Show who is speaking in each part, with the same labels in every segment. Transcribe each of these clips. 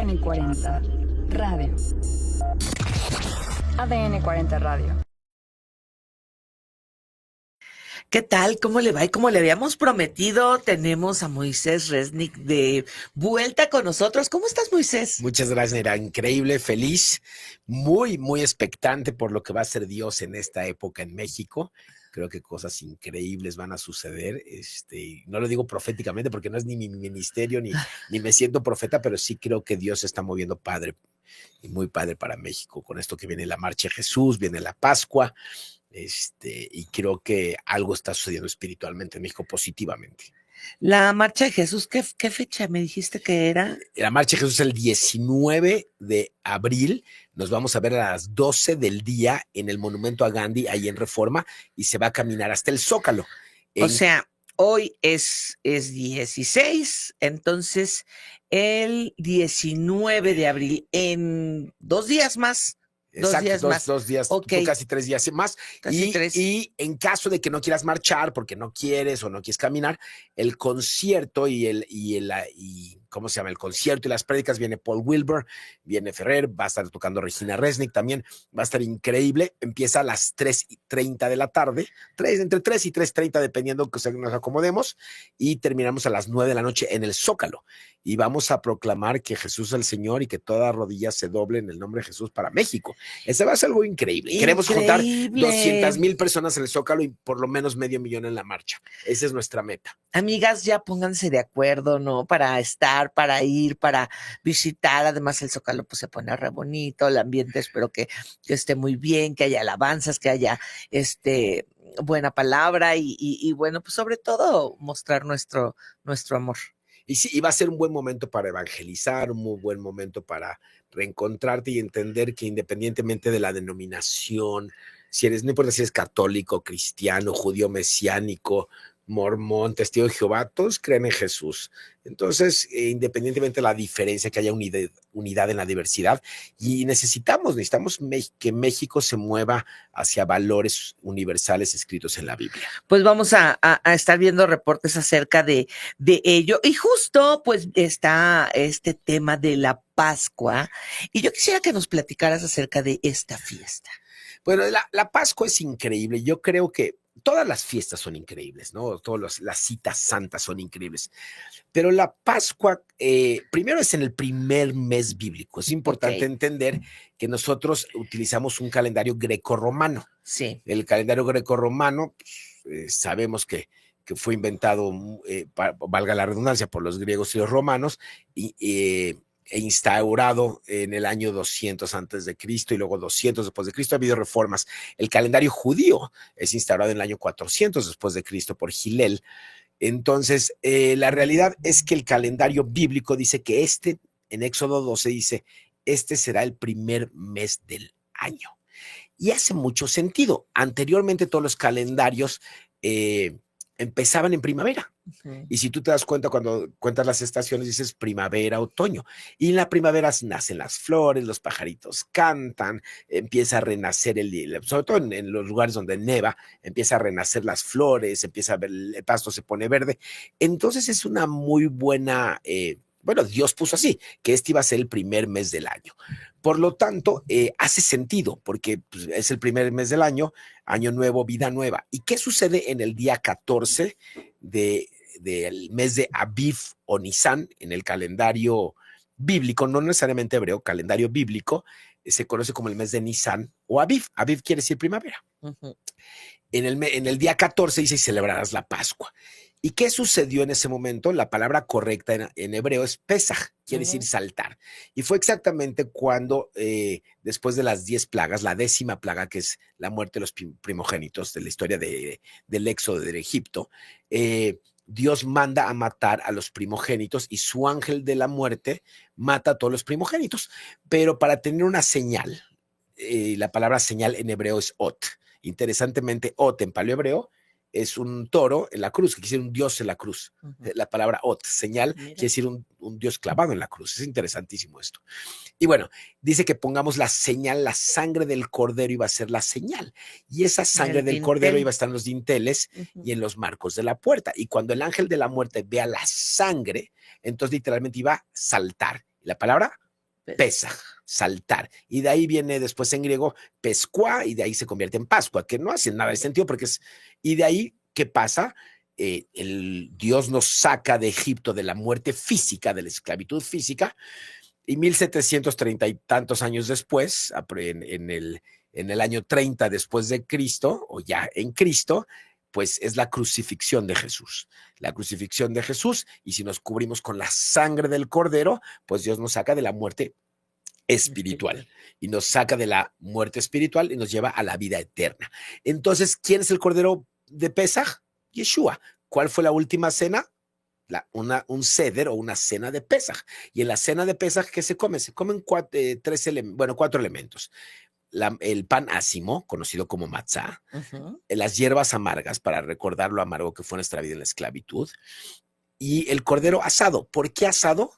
Speaker 1: ADN 40 Radio. ADN 40 Radio.
Speaker 2: ¿Qué tal? ¿Cómo le va? Y como le habíamos prometido, tenemos a Moisés Resnick de vuelta con nosotros. ¿Cómo estás, Moisés?
Speaker 3: Muchas gracias, Neira. Increíble, feliz, muy, muy expectante por lo que va a hacer Dios en esta época en México. Creo que cosas increíbles van a suceder. No lo digo proféticamente porque no es ni mi ministerio, ni me siento profeta, pero sí creo que Dios se está moviendo padre y muy padre para México. Con esto que viene la Marcha de Jesús, viene la Pascua, y creo que algo está sucediendo espiritualmente en México positivamente.
Speaker 2: La Marcha de Jesús, ¿qué fecha me dijiste que era?
Speaker 3: La Marcha de Jesús es el 19 de abril. Nos vamos a ver a las 12 del día en el Monumento a Gandhi, ahí en Reforma, y se va a caminar hasta el Zócalo.
Speaker 2: O sea, hoy es 16, entonces el 19 de abril, en 2 días más.
Speaker 3: Exacto, dos días,
Speaker 2: okay.
Speaker 3: Casi 3 días más. Y en caso de que no quieras marchar porque no quieres o no quieres caminar, el concierto ¿cómo se llama? El concierto y las prédicas, viene Paul Wilbur, viene Ferrer, va a estar tocando Regina Resnick también, va a estar increíble. Empieza a las 3:30 de la tarde, entre 3 y 3:30, dependiendo que nos acomodemos, y terminamos a las 9 de la noche en el Zócalo. Y vamos a proclamar que Jesús es el Señor y que toda rodilla se doble en el nombre de Jesús para México. Ese va a ser algo increíble. Queremos juntar 200,000 personas en el Zócalo y por lo menos 500,000 en la marcha. Esa es nuestra meta.
Speaker 2: Amigas, ya pónganse de acuerdo, ¿no? Para estar, para ir, para visitar. Además, el Zócalo pues se pone re bonito, el ambiente espero que esté muy bien, que haya alabanzas, que haya buena palabra y bueno, pues sobre todo mostrar nuestro amor.
Speaker 3: Y sí, y va a ser un buen momento para evangelizar, un muy buen momento para reencontrarte y entender que independientemente de la denominación, no importa si eres católico, cristiano, judío mesiánico, mormón, testigo de Jehová, todos creen en Jesús. Entonces, independientemente de la diferencia, que haya unidad en la diversidad, y necesitamos que México se mueva hacia valores universales escritos en la Biblia.
Speaker 2: Pues vamos a estar viendo reportes acerca de ello, y justo pues está este tema de la Pascua, y yo quisiera que nos platicaras acerca de esta fiesta.
Speaker 3: Bueno, la Pascua es increíble. Yo creo que todas las fiestas son increíbles, ¿no? Las citas santas son increíbles. Pero la Pascua, primero es en el primer mes bíblico. Es importante entender que nosotros utilizamos un calendario grecorromano.
Speaker 2: Sí.
Speaker 3: El calendario grecorromano, sabemos que fue inventado, valga la redundancia, por los griegos y los romanos, e instaurado en el año 200 antes de Cristo y luego 200 después de Cristo. Ha habido reformas. El calendario judío es instaurado en el año 400 después de Cristo por Gilel. Entonces, la realidad es que el calendario bíblico dice que en Éxodo 12 dice, este será el primer mes del año. Y hace mucho sentido. Anteriormente todos los calendarios empezaban en primavera. Uh-huh. Y si tú te das cuenta, cuando cuentas las estaciones, dices primavera, otoño. Y en la primavera nacen las flores, los pajaritos cantan, empieza a renacer sobre todo en los lugares donde neva, empieza a renacer las flores, empieza a ver el pasto se pone verde. Entonces es una muy buena... Bueno, Dios puso así, que este iba a ser el primer mes del año. Por lo tanto, hace sentido, porque pues, es el primer mes del año, año nuevo, vida nueva. ¿Y qué sucede en el día 14 del mes de Aviv o Nisan en el calendario bíblico, no necesariamente hebreo, calendario bíblico, se conoce como el mes de Nisan o Aviv. Aviv quiere decir primavera. Uh-huh. En el día 14 dice, y celebrarás la Pascua. ¿Y qué sucedió en ese momento? La palabra correcta en hebreo es Pesaj, quiere decir saltar. Y fue exactamente cuando, después de las 10 plagas, la 10ª plaga, que es la muerte de los primogénitos de la historia del éxodo de Egipto, Dios manda a matar a los primogénitos y su ángel de la muerte mata a todos los primogénitos. Pero para tener una señal, la palabra señal en hebreo es ot. Interesantemente, ot en paleohebreo es un toro en la cruz, que quiere decir un dios en la cruz. Uh-huh. La palabra ot, señal, quiere decir un dios clavado en la cruz. Es interesantísimo esto. Y bueno, dice que pongamos la señal, la sangre del cordero iba a ser la señal. Y esa sangre del cordero iba a estar en los dinteles y en los marcos de la puerta. Y cuando el ángel de la muerte vea la sangre, entonces literalmente iba a saltar. La palabra Pesaj, saltar. Y de ahí viene después en griego Pescua, y de ahí se convierte en Pascua, que no hace nada de sentido porque es... Y de ahí, ¿qué pasa? El Dios nos saca de Egipto de la muerte física, de la esclavitud física, y 1730 y tantos años después, en el año 30 después de Cristo, o ya en Cristo, pues es la crucifixión de Jesús. La crucifixión de Jesús, y si nos cubrimos con la sangre del Cordero, pues Dios nos saca de la muerte espiritual, y nos saca de la muerte espiritual y nos lleva a la vida eterna. Entonces, ¿quién es el Cordero de Pesaj? Yeshua. ¿Cuál fue la última cena? Un seder o una cena de Pesaj. Y en la cena de Pesaj, ¿qué se come? Se comen cuatro elementos. El pan ácimo, conocido como matzá, las hierbas amargas, para recordar lo amargo que fue nuestra vida en la esclavitud, y el cordero asado. ¿Por qué asado?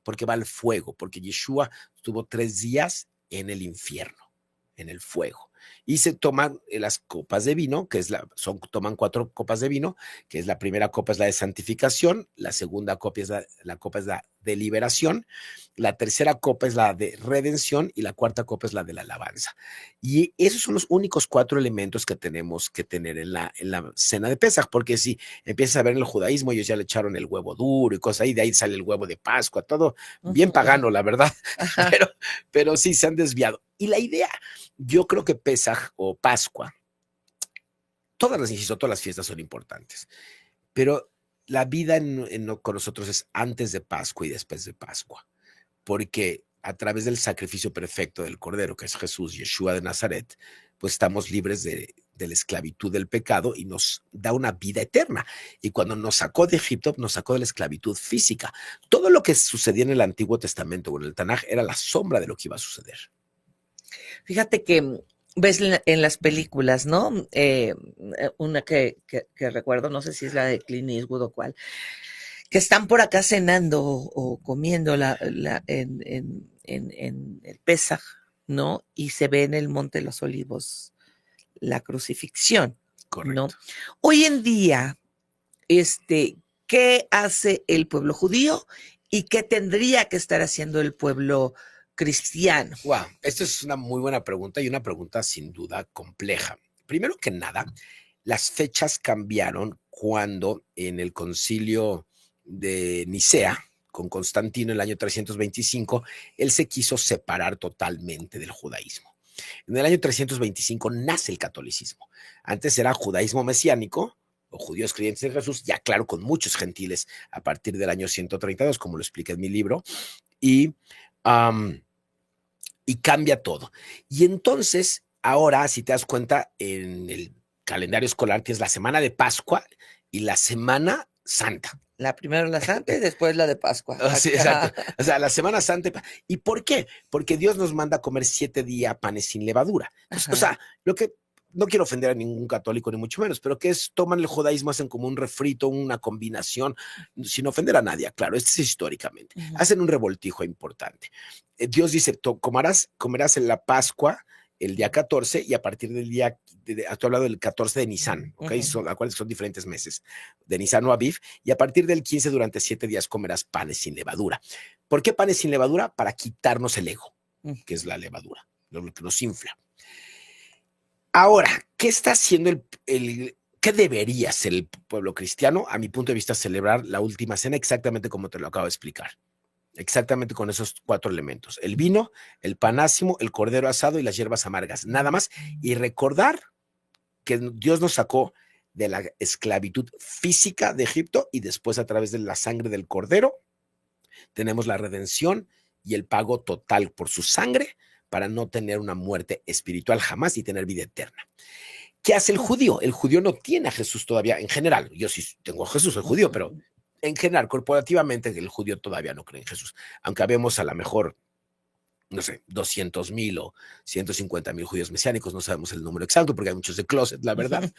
Speaker 3: Porque va al fuego, porque Yeshua estuvo 3 días en el infierno, en el fuego. Y se toman las copas de vino, toman 4 copas de vino, que es la primera copa es la de santificación, la segunda copa es la copa es la de liberación, la tercera copa es la de redención y la cuarta copa es la de la alabanza. Y esos son los únicos 4 elementos que tenemos que tener en la cena de Pesaj, porque si empiezas a ver en el judaísmo, ellos ya le echaron el huevo duro y cosas ahí, de ahí sale el huevo de Pascua, todo bien pagano, la verdad, pero sí se han desviado. Y la idea, yo creo que Pesaj o Pascua, todas las fiestas son importantes, pero la vida con nosotros es antes de Pascua y después de Pascua, porque a través del sacrificio perfecto del Cordero, que es Jesús, Yeshua de Nazaret, pues estamos libres de la esclavitud del pecado y nos da una vida eterna. Y cuando nos sacó de Egipto, nos sacó de la esclavitud física. Todo lo que sucedía en el Antiguo Testamento o en el Tanaj era la sombra de lo que iba a suceder.
Speaker 2: Fíjate que ves en las películas, ¿no? Una que recuerdo, no sé si es la de Clint Eastwood o cuál, que están por acá cenando o comiendo en el Pesaj, ¿no? Y se ve en el Monte de los Olivos la crucifixión,
Speaker 3: Correcto.
Speaker 2: ¿no? Hoy en día, ¿qué hace el pueblo judío y qué tendría que estar haciendo el pueblo cristiano?
Speaker 3: Wow, esto es una muy buena pregunta y una pregunta sin duda compleja. Primero que nada, las fechas cambiaron cuando en el concilio de Nicea, con Constantino en el año 325, él se quiso separar totalmente del judaísmo. En el año 325 nace el catolicismo. Antes era judaísmo mesiánico, o judíos creyentes en Jesús, ya claro, con muchos gentiles a partir del año 132, como lo expliqué en mi libro, y cambia todo. Y entonces, ahora, si te das cuenta, en el calendario escolar tienes la semana de Pascua y la Semana Santa.
Speaker 2: La primera la Santa y después la de Pascua.
Speaker 3: Sí, exacto. O sea, la Semana Santa. ¿Y por qué? Porque Dios nos manda a comer 7 días panes sin levadura. Entonces, o sea, lo que no quiero ofender a ningún católico, ni mucho menos, pero que es, toman el judaísmo, hacen como un refrito, una combinación, sin ofender a nadie, claro, esto es históricamente. Hacen un revoltijo importante. Dios dice, comerás en la Pascua el día 14 y a partir del día, estoy hablando del 14 de Nisan, ¿ok? Acuérdense que son diferentes meses, de Nisan o Aviv, y a partir del 15 durante 7 días comerás panes sin levadura. ¿Por qué panes sin levadura? Para quitarnos el ego, que es la levadura, lo que nos infla. Ahora, ¿qué está haciendo qué debería hacer el pueblo cristiano? A mi punto de vista, celebrar la última cena exactamente como te lo acabo de explicar. Exactamente con esos 4 elementos. El vino, el pan ácimo, el cordero asado y las hierbas amargas. Nada más. Y recordar que Dios nos sacó de la esclavitud física de Egipto y después a través de la sangre del cordero tenemos la redención y el pago total por su sangre para no tener una muerte espiritual jamás y tener vida eterna. ¿Qué hace el judío? El judío no tiene a Jesús todavía en general. Yo sí tengo a Jesús, soy judío, pero en general, corporativamente, el judío todavía no cree en Jesús. Aunque habemos a lo mejor, no sé, 200,000 o 150,000 judíos mesiánicos, no sabemos el número exacto porque hay muchos de closet, la verdad.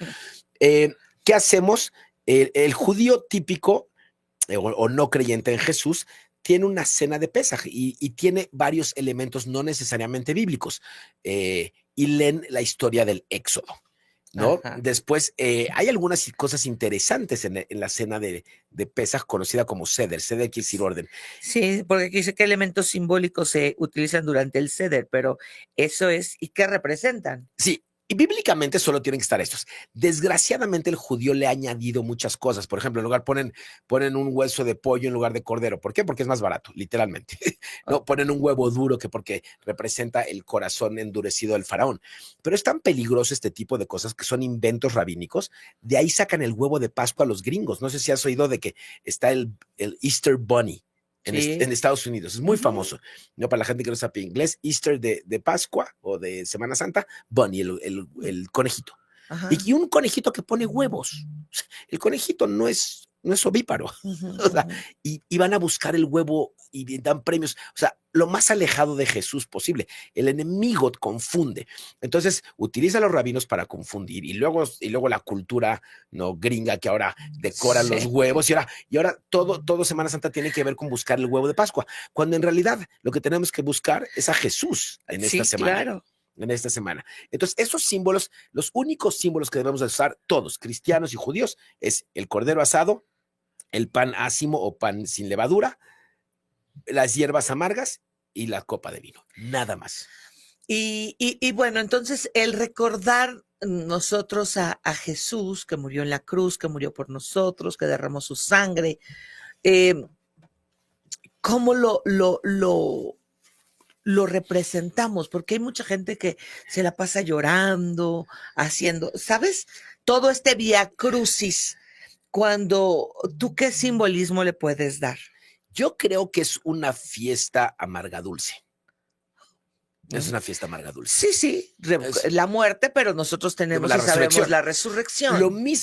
Speaker 3: ¿Qué hacemos? El judío típico o no creyente en Jesús tiene una cena de Pesaj y tiene varios elementos no necesariamente bíblicos y leen la historia del Éxodo. ¿no?
Speaker 2: Ajá.
Speaker 3: Después, hay algunas cosas interesantes en la cena de Pesaj, conocida como Seder. Seder quiere decir orden.
Speaker 2: Sí, porque aquí dice qué elementos simbólicos se utilizan durante el Seder, pero eso es, ¿y qué representan?
Speaker 3: Sí, y bíblicamente solo tienen que estar estos. Desgraciadamente el judío le ha añadido muchas cosas. Por ejemplo, en lugar ponen un hueso de pollo en lugar de cordero. ¿Por qué? Porque es más barato, literalmente. No, ponen un huevo duro que porque representa el corazón endurecido del faraón. Pero es tan peligroso este tipo de cosas que son inventos rabínicos. De ahí sacan el huevo de Pascua a los gringos. No sé si has oído de que está el Easter Bunny en
Speaker 2: Sí.
Speaker 3: Estados Unidos. Es muy
Speaker 2: Ujú.
Speaker 3: famoso. No, para la gente que no sabe inglés, Easter de Pascua o de Semana Santa, Bunny, el conejito.
Speaker 2: Ajá.
Speaker 3: Y un conejito que pone huevos. El conejito no es ovíparo.
Speaker 2: Ujú,
Speaker 3: O sea,
Speaker 2: ujú.
Speaker 3: y van a buscar el huevo y dan premios. O sea, lo más alejado de Jesús posible. El enemigo confunde. Entonces, utiliza a los rabinos para confundir. Y luego la cultura no gringa que ahora decoran los
Speaker 2: Sí,
Speaker 3: huevos. Y ahora todo Semana Santa tiene que ver con buscar el huevo de Pascua. Cuando en realidad lo que tenemos que buscar es a Jesús en esta
Speaker 2: sí,
Speaker 3: semana.
Speaker 2: claro.
Speaker 3: En esta semana. Entonces, esos símbolos, los únicos símbolos que debemos de usar todos, cristianos y judíos, es el cordero asado, el pan ácimo o pan sin levadura, las hierbas amargas y la copa de vino. Nada más.
Speaker 2: Y bueno, entonces el recordar nosotros a Jesús, que murió en la cruz, que murió por nosotros, que derramó su sangre, eh, ¿cómo lo representamos? Porque hay mucha gente que se la pasa llorando, haciendo, ¿sabes? Todo este vía crucis, cuando tú qué simbolismo le puedes dar.
Speaker 3: Yo creo que es una fiesta amarga dulce. Es
Speaker 2: ¿Mm?
Speaker 3: una fiesta amarga dulce.
Speaker 2: Sí, sí,
Speaker 3: Es
Speaker 2: la muerte, pero nosotros tenemos
Speaker 3: la
Speaker 2: y sabemos
Speaker 3: resurrección.
Speaker 2: la
Speaker 3: Lo,
Speaker 2: resurrección.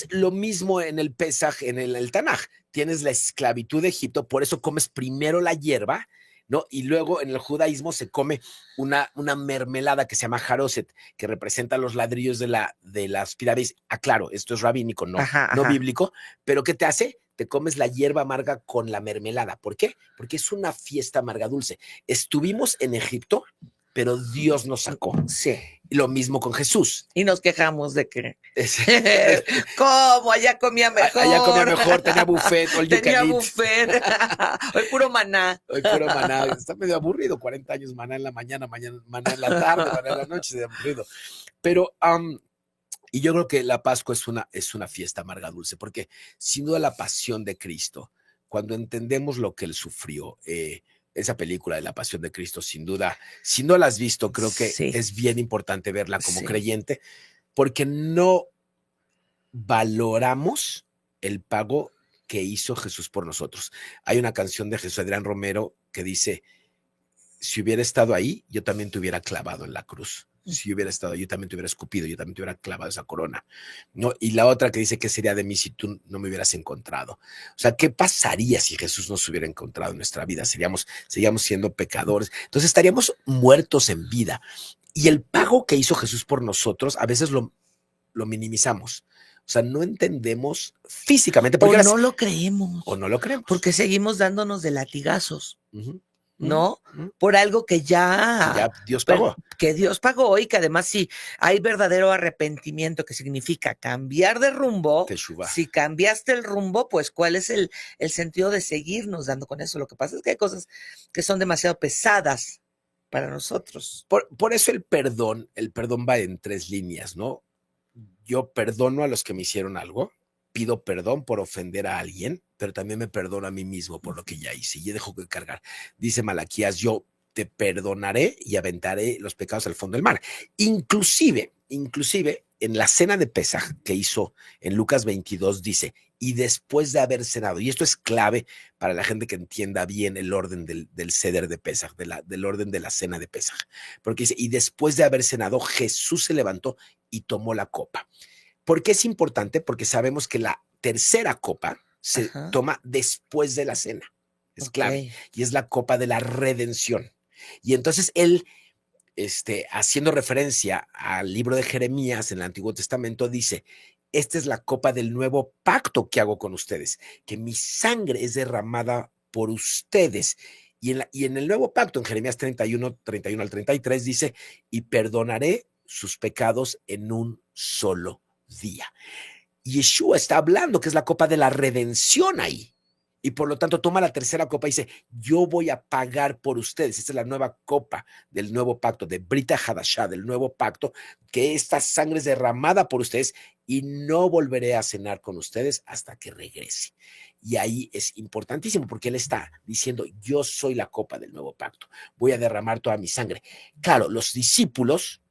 Speaker 3: lo mismo en el Pesaj, en el Tanaj. Tienes la esclavitud de Egipto, por eso comes primero la hierba, ¿no? Y luego en el judaísmo se come una mermelada que se llama jaroset, que representa los ladrillos de las pirámides. Ah, claro, esto es rabínico,
Speaker 2: Ajá,
Speaker 3: no
Speaker 2: ajá.
Speaker 3: bíblico, pero ¿qué te hace? Te comes la hierba amarga con la mermelada. ¿Por qué? Porque es una fiesta amarga dulce. Estuvimos en Egipto, pero Dios nos sacó.
Speaker 2: Sí.
Speaker 3: Lo mismo con Jesús.
Speaker 2: Y nos quejamos de que, ¿cómo? Allá comía mejor.
Speaker 3: Allá comía mejor, tenía buffet, all you
Speaker 2: Tenía
Speaker 3: can eat.
Speaker 2: buffet. Hoy puro maná.
Speaker 3: Hoy puro maná, está medio aburrido, 40 años maná en la mañana, maná en la tarde, maná en la noche, se aburrido. Pero, y yo creo que la Pascua es una fiesta amarga dulce, porque sin duda la pasión de Cristo, cuando entendemos lo que Él sufrió, esa película de la pasión de Cristo, sin duda, si no la has visto, creo que
Speaker 2: Sí.
Speaker 3: es bien importante verla como
Speaker 2: Sí.
Speaker 3: creyente, porque no valoramos el pago que hizo Jesús por nosotros. Hay una canción de Jesús Adrián Romero que dice, si hubiera estado ahí, yo también te hubiera clavado en la cruz. Si hubiera estado ahí, yo también te hubiera escupido, yo también te hubiera clavado esa corona. ¿No? Y la otra que dice, ¿qué sería de mí si tú no me hubieras encontrado? O sea, ¿qué pasaría si Jesús no se hubiera encontrado en nuestra vida? Seguíamos siendo pecadores. Entonces estaríamos muertos en vida. Y el pago que hizo Jesús por nosotros, a veces lo minimizamos. O sea, no entendemos físicamente.
Speaker 2: O no lo creemos.
Speaker 3: O no lo creemos.
Speaker 2: Porque seguimos dándonos de latigazos,
Speaker 3: Uh-huh.
Speaker 2: ¿no? Por algo que
Speaker 3: ya Dios pagó.
Speaker 2: Que Dios pagó y que además si hay verdadero arrepentimiento, que significa cambiar de rumbo,
Speaker 3: Teshuvah.
Speaker 2: si cambiaste el rumbo, pues ¿cuál es el sentido de seguirnos dando con eso? Lo que pasa es que hay cosas que son demasiado pesadas para nosotros.
Speaker 3: Por eso el perdón va en 3 líneas, ¿no? Yo perdono a los que me hicieron algo, pido perdón por ofender a alguien, pero también me perdono a mí mismo por lo que ya hice y ya dejo de cargar. Dice Malaquías, yo te perdonaré y aventaré los pecados al fondo del mar. Inclusive en la cena de Pesaj que hizo en Lucas 22 dice, y después de haber cenado, y esto es clave para la gente que entienda bien el orden del Seder de Pesaj, del orden de la cena de Pesaj, porque dice, y después de haber cenado, Jesús se levantó y tomó la copa. ¿Por qué es importante? Porque sabemos que la tercera copa se toma después de la cena. Es clave. Y es la copa de la redención. Y entonces él, haciendo referencia al libro de Jeremías en el Antiguo Testamento, dice, esta es la copa del nuevo pacto que hago con ustedes, que mi sangre es derramada por ustedes. Y en el nuevo pacto, en Jeremías 31 al 33, dice, y perdonaré sus pecados en un solo día. Y Yeshua está hablando que es la copa de la redención ahí. Y por lo tanto toma la tercera copa y dice, yo voy a pagar por ustedes. Esta es la nueva copa del nuevo pacto, de Brita Hadashah, del nuevo pacto, que esta sangre es derramada por ustedes y no volveré a cenar con ustedes hasta que regrese. Y ahí es importantísimo porque él está diciendo, yo soy la copa del nuevo pacto, voy a derramar toda mi sangre. Claro, los discípulos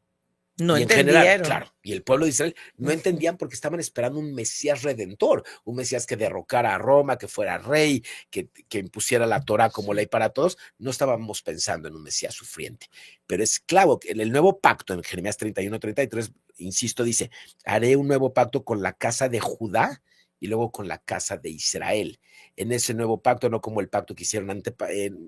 Speaker 2: No
Speaker 3: y en
Speaker 2: entendieron.
Speaker 3: general, claro, y el pueblo de Israel no entendían porque estaban esperando un Mesías redentor, un Mesías que derrocara a Roma, que fuera rey, que impusiera la Torá como ley para todos. No estábamos pensando en un Mesías sufriente. Pero es claro que en el nuevo pacto, en Jeremías 31-33, insisto, dice, haré un nuevo pacto con la casa de Judá y luego con la casa de Israel. En ese nuevo pacto, no como el pacto que hicieron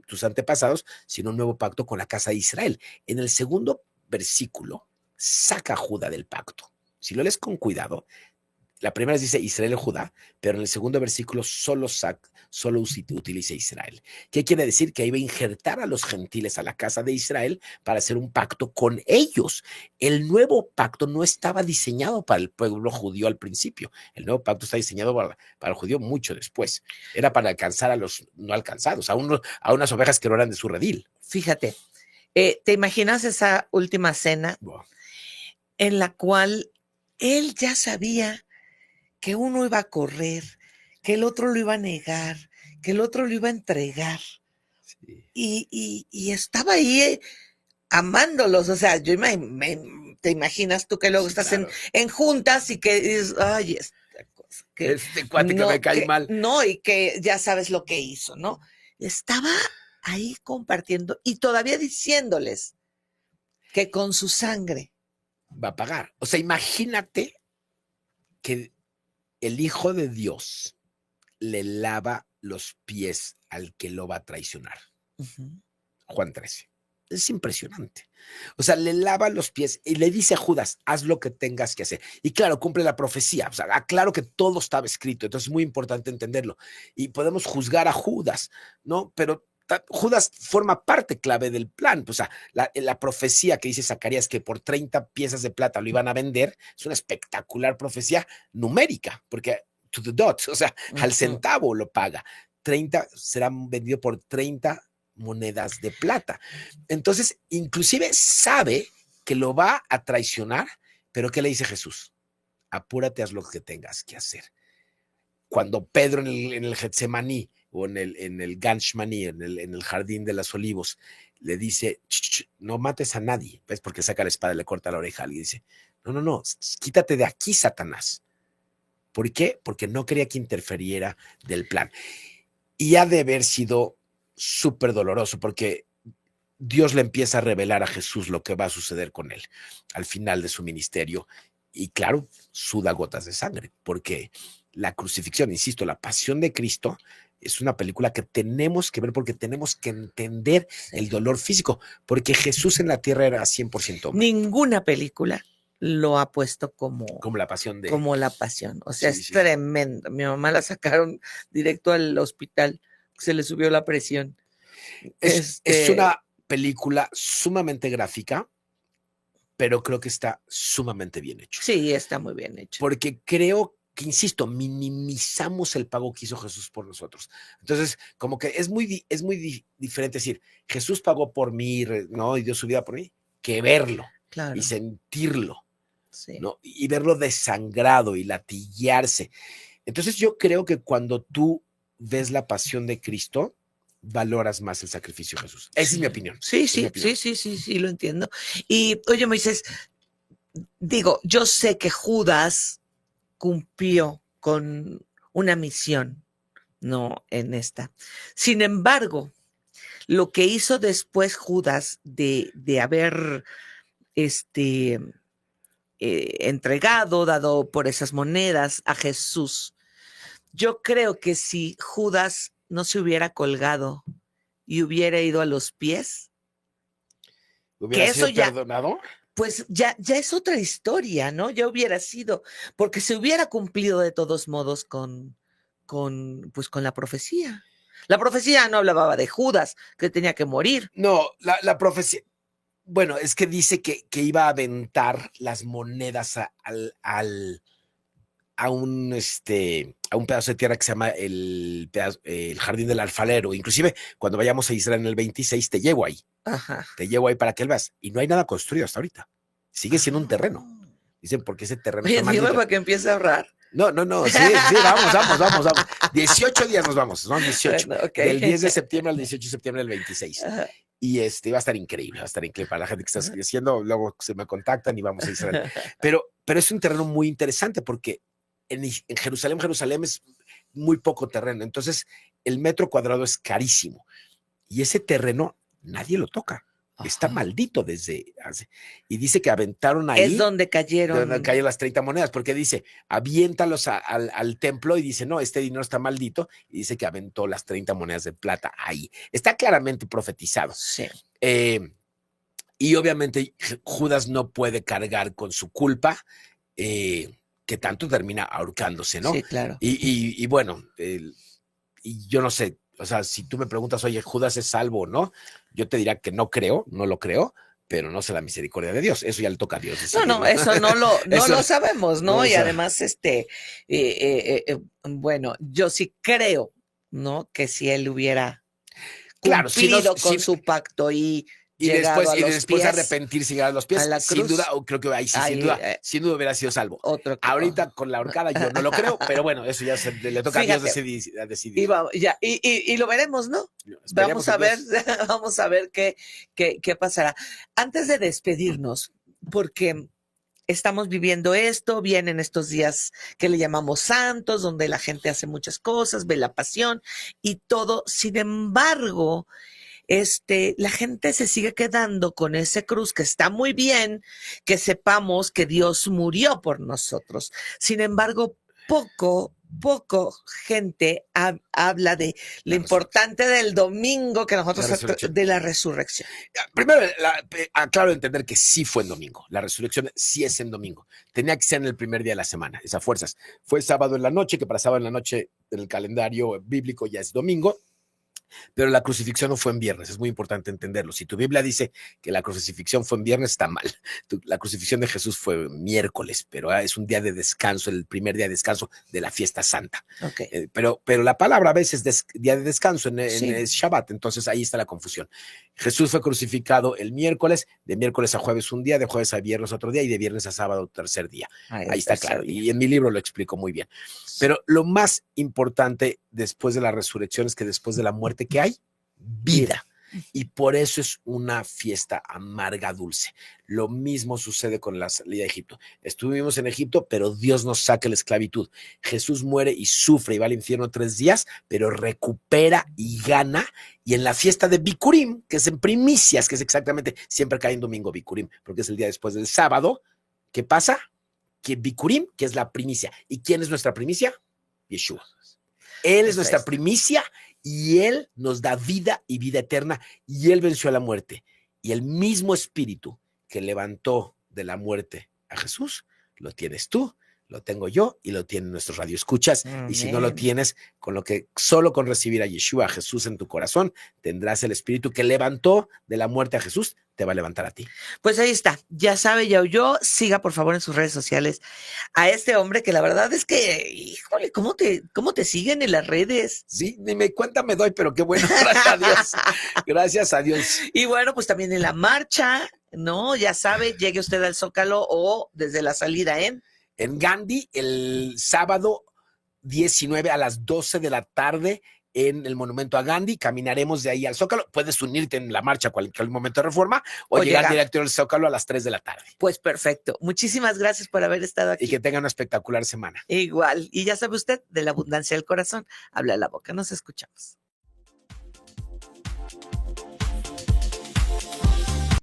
Speaker 3: tus antepasados, sino un nuevo pacto con la casa de Israel. En el segundo versículo, saca a Judá del pacto. Si lo lees con cuidado, la primera dice Israel y Judá, pero en el segundo versículo solo utiliza Israel. ¿Qué quiere decir? Que iba a injertar a los gentiles a la casa de Israel para hacer un pacto con ellos. El nuevo pacto no estaba diseñado para el pueblo judío al principio. El nuevo pacto está diseñado para el judío mucho después. Era para alcanzar a los no alcanzados, a unas ovejas que no eran de su redil.
Speaker 2: Fíjate, ¿te imaginas esa última cena?
Speaker 3: Wow.
Speaker 2: En la cual él ya sabía que uno iba a correr, que el otro lo iba a negar, que el otro lo iba a entregar. Sí. Y estaba ahí amándolos. O sea, te imaginas tú que luego estás claro. en juntas y que dices, ay, esta cosa. Que,
Speaker 3: este cuate que me cae mal.
Speaker 2: No, y que ya sabes lo que hizo, ¿no? Estaba ahí compartiendo y todavía diciéndoles que con su sangre
Speaker 3: va a pagar. O sea, imagínate que el Hijo de Dios le lava los pies al que lo va a traicionar. Juan 13. Es impresionante. O sea, le lava los pies y le dice a Judas, haz lo que tengas que hacer. Y claro, cumple la profecía. O sea, claro que todo estaba escrito. Entonces es muy importante entenderlo. Y podemos juzgar a Judas, ¿no? Pero Judas forma parte clave del plan. O sea, la profecía que dice Zacarías que por 30 piezas de plata lo iban a vender, es una espectacular profecía numérica, porque to the dot, o sea, al centavo lo paga. 30 será vendido por 30 monedas de plata. Entonces, inclusive sabe que lo va a traicionar, pero ¿qué le dice Jesús? Apúrate, haz lo que tengas que hacer. Cuando Pedro en el Getsemaní o en el Ganshmaní, en el Jardín de los Olivos, le dice, no mates a nadie, ¿ves? Porque saca la espada y le corta la oreja a alguien y dice, no, quítate de aquí, Satanás. ¿Por qué? Porque no quería que interfiriera del plan. Y ha de haber sido súper doloroso, porque Dios le empieza a revelar a Jesús lo que va a suceder con él al final de su ministerio. Y claro, suda gotas de sangre, porque la crucifixión, insisto, la pasión de Cristo es una película que tenemos que ver porque tenemos que entender el dolor físico, porque Jesús en la tierra era 100% hombre.
Speaker 2: Ninguna película lo ha puesto como
Speaker 3: la pasión de...
Speaker 2: Como la pasión. O sea, sí, es tremendo. Mi mamá la sacaron directo al hospital, se le subió la presión.
Speaker 3: Es una película sumamente gráfica, pero creo que está sumamente bien hecho.
Speaker 2: Sí, está muy bien hecho.
Speaker 3: Porque creo que, insisto, minimizamos el pago que hizo Jesús por nosotros. Entonces, como que es muy diferente decir, Jesús pagó por mí, ¿no? Y dio su vida por mí, que verlo y sentirlo, sí, ¿no? Y verlo desangrado y latillarse. Entonces, yo creo que cuando tú ves la pasión de Cristo, valoras más el sacrificio de Jesús. Esa es mi opinión.
Speaker 2: Sí, lo entiendo. Y, oye, Moisés, digo, yo sé que Judas cumplió con una misión, no en esta. Sin embargo, lo que hizo después Judas de haber entregado, dado por esas monedas a Jesús, yo creo que si Judas no se hubiera colgado y hubiera ido a los pies,
Speaker 3: ¿hubiera
Speaker 2: que
Speaker 3: sido
Speaker 2: eso ya,
Speaker 3: perdonado?
Speaker 2: Pues ya es otra historia, ¿no? Ya hubiera sido, porque se hubiera cumplido de todos modos con la profecía. La profecía no hablaba de Judas, que tenía que morir.
Speaker 3: No, la profecía, bueno, es que dice que iba a aventar las monedas al a un pedazo de tierra que se llama el Jardín del Alfarero. Inclusive, cuando vayamos a Israel en el 26, te llevo ahí.
Speaker 2: Ajá.
Speaker 3: Te llevo ahí para que él veas. Y no hay nada construido hasta ahorita. Sigue siendo un terreno. Dicen, porque ese terreno
Speaker 2: Oye,
Speaker 3: está
Speaker 2: dime
Speaker 3: maldito.
Speaker 2: para que empiece a ahorrar.
Speaker 3: No, sí, vamos. 18 días nos vamos, ¿no? 18.
Speaker 2: Bueno, okay.
Speaker 3: Del 10 de septiembre al 18 de septiembre del 26.
Speaker 2: Ajá.
Speaker 3: Y va a estar increíble para la gente que está haciendo, luego se me contactan y vamos a Israel. Pero es un terreno muy interesante porque en Jerusalén es muy poco terreno, entonces el metro cuadrado es carísimo y ese terreno nadie lo toca. Está maldito desde hace. Y dice que aventaron ahí.
Speaker 2: Es donde cayeron.
Speaker 3: Donde cayeron las 30 monedas, porque dice, aviéntalos al templo y dice, no, este dinero está maldito. Y dice que aventó las 30 monedas de plata ahí. Está claramente profetizado.
Speaker 2: Sí.
Speaker 3: Y obviamente Judas no puede cargar con su culpa, que tanto termina ahorcándose, ¿no?
Speaker 2: Sí, claro.
Speaker 3: Y bueno, y yo no sé. O sea, si tú me preguntas, oye, ¿Judas es salvo o no? Yo te diría que no lo creo, pero no sé la misericordia de Dios. Eso ya le toca a Dios.
Speaker 2: No, eso no lo sabemos, ¿no?
Speaker 3: No,
Speaker 2: y además, bueno, yo sí creo, ¿no? Que si él hubiera cumplido con su pacto y
Speaker 3: después arrepentirse y llegar a los pies, sin duda, creo que ahí sí, sin duda hubiera sido salvo. Ahorita con la ahorcada yo no lo creo, pero bueno, eso ya le toca a Dios decidir.
Speaker 2: Y lo veremos, ¿no? Vamos a ver qué pasará. Antes de despedirnos, porque estamos viviendo esto, vienen estos días que le llamamos santos, donde la gente hace muchas cosas, ve la pasión y todo. Sin embargo, la gente se sigue quedando con ese cruz, que está muy bien que sepamos que Dios murió por nosotros. Sin embargo, poco gente habla de lo importante del domingo que nosotros de la resurrección.
Speaker 3: Primero, aclaro entender que sí fue en domingo. La resurrección sí es en domingo. Tenía que ser en el primer día de la semana, esas fuerzas. Fue sábado en la noche, que para sábado en la noche en el calendario bíblico ya es domingo. Pero la crucifixión no fue en viernes, es muy importante entenderlo. Si tu Biblia dice que la crucifixión fue en viernes, está mal. La crucifixión de Jesús fue miércoles, pero es un día de descanso, el primer día de descanso de la fiesta santa.
Speaker 2: Okay.
Speaker 3: Pero la palabra a veces es día de descanso en Shabbat, entonces ahí está la confusión. Jesús fue crucificado el miércoles, de miércoles a jueves un día, de jueves a viernes otro día y de viernes a sábado tercer día. Ahí está claro, y en mi libro lo explico muy bien. Pero lo más importante después de la resurrección es que después de la muerte, ¿qué hay? Vida. Y por eso es una fiesta amarga, dulce. Lo mismo sucede con la salida de Egipto. Estuvimos en Egipto, pero Dios nos saca de la esclavitud. Jesús muere y sufre y va al infierno 3 días, pero recupera y gana. Y en la fiesta de Bikurim, que es en primicias, que es exactamente, siempre cae en domingo Bikurim, porque es el día después del sábado, ¿qué pasa? Que Bikurim, que es la primicia. ¿Y quién es nuestra primicia? Yeshua. Él es nuestra primicia y Él nos da vida y vida eterna y Él venció a la muerte. Y el mismo espíritu que levantó de la muerte a Jesús, lo tienes tú, lo tengo yo y lo tienen nuestros radioescuchas. Y si no lo tienes, solo con recibir a Yeshua, a Jesús en tu corazón, tendrás el espíritu que levantó de la muerte a Jesús, te va a levantar a ti.
Speaker 2: Pues ahí está, ya sabe, ya oyó. Siga por favor en sus redes sociales a este hombre que la verdad es que, híjole, ¿cómo te siguen en las redes?
Speaker 3: Sí, ni me cuenta me doy, pero qué bueno, gracias a Dios. Gracias a Dios.
Speaker 2: Y bueno, pues también en la marcha, ¿no? Ya sabe, llegue usted al Zócalo o desde la salida en
Speaker 3: Gandhi, el sábado 19 a las 12 de la tarde en el Monumento a Gandhi. Caminaremos de ahí al Zócalo. Puedes unirte en la marcha a cualquier momento de Reforma o llegar directo al Zócalo a las 3 de la tarde.
Speaker 2: Pues perfecto. Muchísimas gracias por haber estado aquí.
Speaker 3: Y que tenga una espectacular semana.
Speaker 2: Igual. Y ya sabe usted, de la abundancia del corazón, habla la boca. Nos escuchamos.